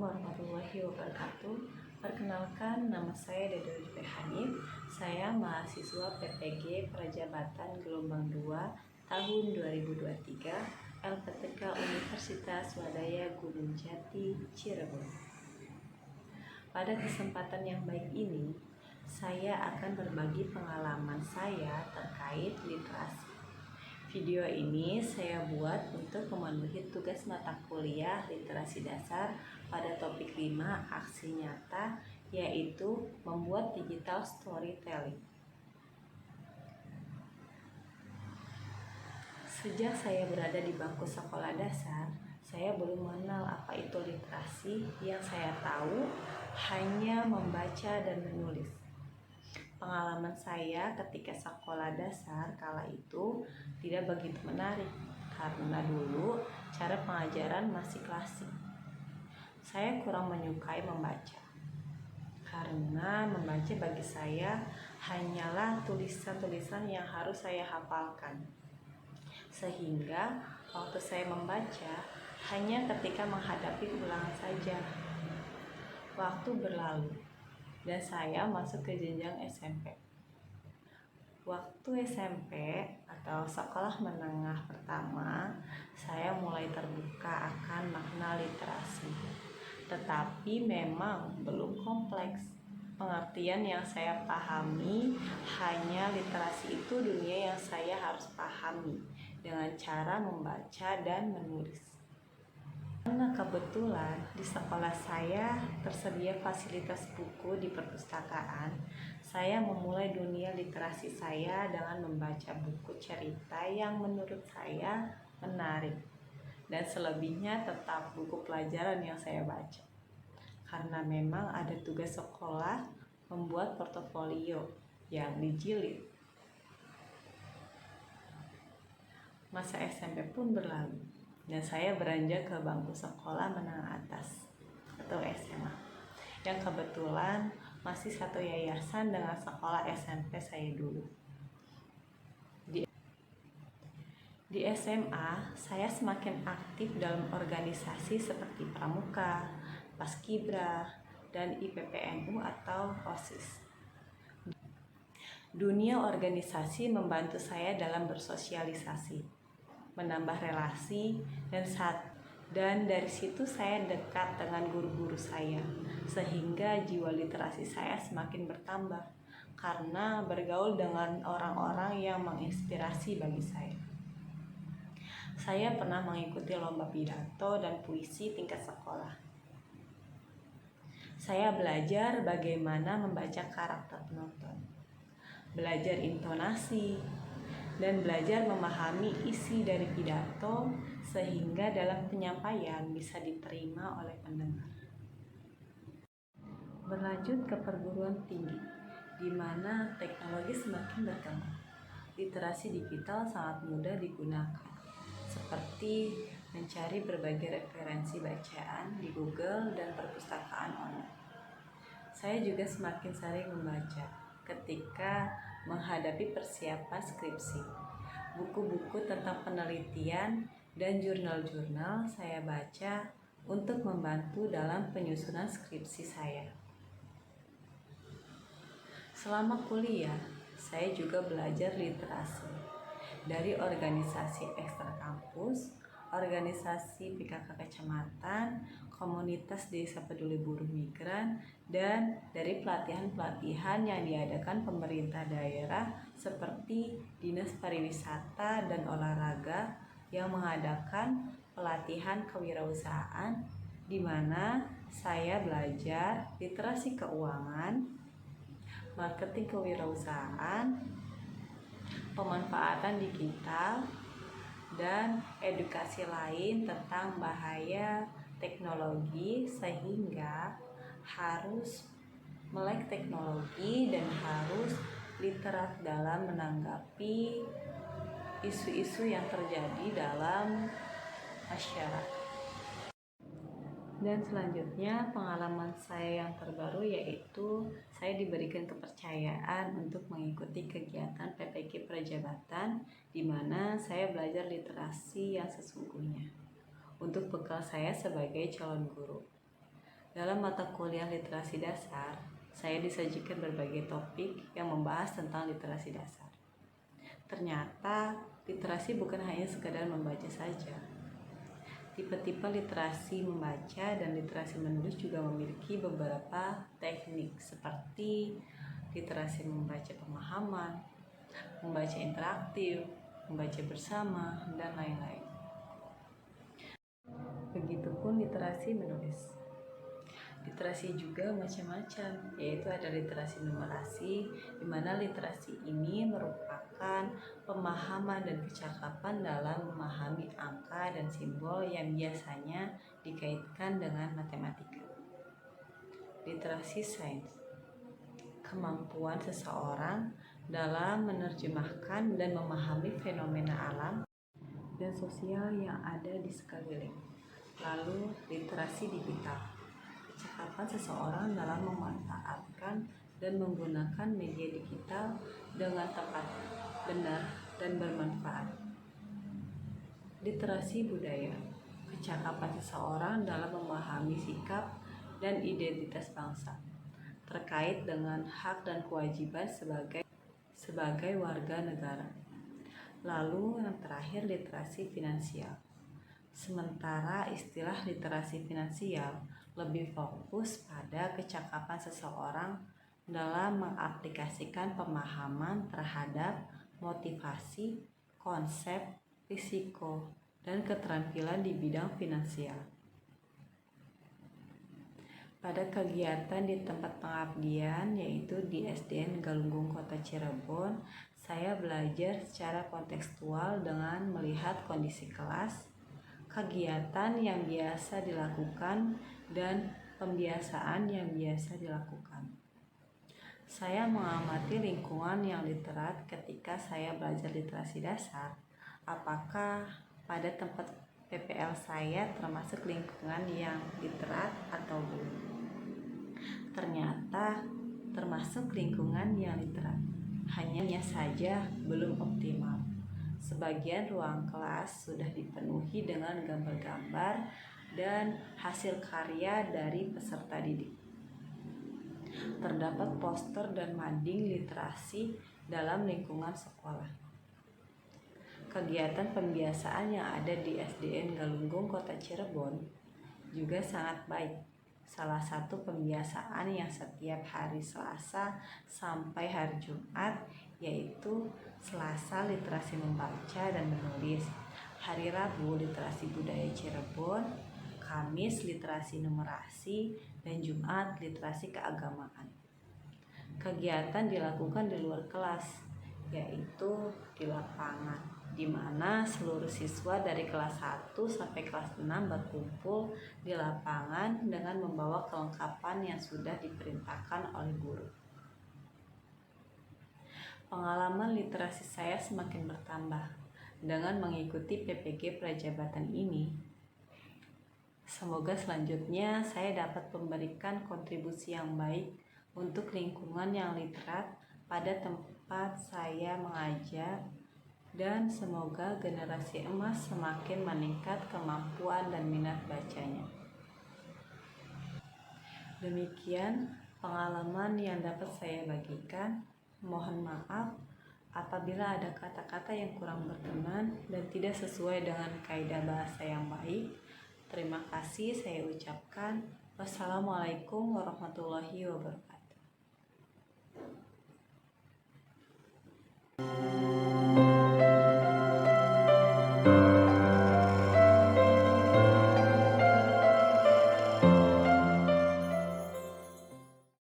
warahmatullahi wabarakatuh. Perkenalkan, nama saya Dede Ujbe Hanif. Saya mahasiswa PPG Prajabatan Gelombang 2 tahun 2023 LPTK Universitas Wadaya Gunung Jati, Cirebon. Pada kesempatan yang baik ini, saya akan berbagi pengalaman saya terkait literasi. Video ini saya buat untuk memenuhi tugas mata kuliah literasi dasar pada topik 5 aksi nyata, yaitu membuat digital storytelling. Sejak saya berada di bangku sekolah dasar, saya belum mengenal apa itu literasi. Yang saya tahu hanya membaca dan menulis. Pengalaman saya ketika sekolah dasar kala itu tidak begitu menarik karena dulu cara pengajaran masih klasik. Saya kurang menyukai membaca karena membaca bagi saya hanyalah tulisan-tulisan yang harus saya hafalkan. Sehingga waktu saya membaca hanya ketika menghadapi ulangan saja. Waktu berlalu dan saya masuk ke jenjang SMP. Waktu SMP atau sekolah menengah pertama, saya mulai terbuka akan makna literasi. Tetapi memang belum kompleks. Pengertian yang saya pahami hanya literasi itu dunia yang saya harus pahami dengan cara membaca dan menulis. Karena kebetulan di sekolah saya tersedia fasilitas buku di perpustakaan, saya memulai dunia literasi saya dengan membaca buku cerita yang menurut saya menarik. Dan selebihnya tetap buku pelajaran yang saya baca. Karena memang ada tugas sekolah membuat portofolio yang dijilid. Masa SMP pun berlalu dan saya beranjak ke bangku sekolah menengah atas atau SMA, yang kebetulan masih satu yayasan dengan sekolah SMP saya dulu. Di SMA, saya semakin aktif dalam organisasi seperti Pramuka, Paskibra, dan IPPNU atau OSIS. Dunia organisasi membantu saya dalam bersosialisasi, menambah relasi, dan dari situ saya dekat dengan guru-guru saya, sehingga jiwa literasi saya semakin bertambah karena bergaul dengan orang-orang yang menginspirasi bagi saya. Saya pernah mengikuti lomba pidato dan puisi tingkat sekolah. Saya belajar bagaimana membaca karakter penonton, belajar intonasi, dan belajar memahami isi dari pidato sehingga dalam penyampaian bisa diterima oleh pendengar. Berlanjut ke perguruan tinggi, di mana teknologi semakin berkembang. Literasi digital sangat mudah digunakan, seperti mencari berbagai referensi bacaan di Google dan perpustakaan online. Saya juga semakin sering membaca ketika menghadapi persiapan skripsi. Buku-buku tentang penelitian dan jurnal-jurnal saya baca untuk membantu dalam penyusunan skripsi saya. Selama kuliah, saya juga belajar literasi dari organisasi ekstra kampus, organisasi PKK kecamatan, komunitas desa peduli buruh migran, dan dari pelatihan-pelatihan yang diadakan pemerintah daerah seperti Dinas Pariwisata dan Olahraga yang mengadakan pelatihan kewirausahaan, di mana saya belajar literasi keuangan, marketing kewirausahaan, pemanfaatan digital, dan edukasi lain tentang bahaya teknologi, sehingga harus melek teknologi dan harus literat dalam menanggapi isu-isu yang terjadi dalam masyarakat. Dan selanjutnya pengalaman saya yang terbaru yaitu saya diberikan kepercayaan untuk mengikuti kegiatan PPG Prajabatan, di mana saya belajar literasi yang sesungguhnya untuk bekal saya sebagai calon guru. Dalam mata kuliah literasi dasar, saya disajikan berbagai topik yang membahas tentang literasi dasar. Ternyata, literasi bukan hanya sekadar membaca saja. Tipe-tipe literasi membaca dan literasi menulis juga memiliki beberapa teknik seperti literasi membaca pemahaman, membaca interaktif, membaca bersama, dan lain-lain. Begitupun literasi menulis. Literasi juga macam-macam, yaitu ada literasi numerasi, di mana literasi ini merupakan pemahaman dan kecakapan dalam memahami angka dan simbol yang biasanya dikaitkan dengan matematika. Literasi sains, kemampuan seseorang dalam menerjemahkan dan memahami fenomena alam dan sosial yang ada di sekeliling. Lalu, literasi digital, kecakapan seseorang dalam memanfaatkan dan menggunakan media digital dengan tepat, benar, dan bermanfaat. Literasi budaya, kecakapan seseorang dalam memahami sikap dan identitas bangsa terkait dengan hak dan kewajiban sebagai warga negara. Lalu yang terakhir, literasi finansial. Sementara istilah literasi finansial lebih fokus pada kecakapan seseorang dalam mengaplikasikan pemahaman terhadap motivasi, konsep, risiko, dan keterampilan di bidang finansial. Pada kegiatan di tempat pengabdian, yaitu di SDN Galunggung Kota Cirebon, saya belajar secara kontekstual dengan melihat kondisi kelas, kegiatan yang biasa dilakukan, dan pembiasaan yang biasa dilakukan. Saya mengamati lingkungan yang literat ketika saya belajar literasi dasar. Apakah pada tempat PPL saya termasuk lingkungan yang literat atau belum? Ternyata termasuk lingkungan yang literat, hanya saja belum optimal. Sebagian ruang kelas sudah dipenuhi dengan gambar-gambar dan hasil karya dari peserta didik. Terdapat poster dan mading literasi dalam lingkungan sekolah. Kegiatan pembiasaan yang ada di SDN Galunggung Kota Cirebon juga sangat baik. Salah satu pembiasaan yang setiap hari Selasa sampai hari Jumat, yaitu Selasa literasi membaca dan menulis, hari Rabu literasi budaya Cirebon, Kamis literasi numerasi, dan Jumat literasi keagamaan. Kegiatan dilakukan di luar kelas, yaitu di lapangan, di mana seluruh siswa dari kelas 1 sampai kelas 6 berkumpul di lapangan dengan membawa kelengkapan yang sudah diperintahkan oleh guru. Pengalaman literasi saya semakin bertambah dengan mengikuti PPG Prajabatan ini. Semoga selanjutnya saya dapat memberikan kontribusi yang baik untuk lingkungan yang literat pada tempat saya mengajar, dan semoga generasi emas semakin meningkat kemampuan dan minat bacanya. Demikian pengalaman yang dapat saya bagikan. Mohon maaf apabila ada kata-kata yang kurang berkenan dan tidak sesuai dengan kaidah bahasa yang baik. Terima kasih saya ucapkan. Wassalamualaikum warahmatullahi wabarakatuh.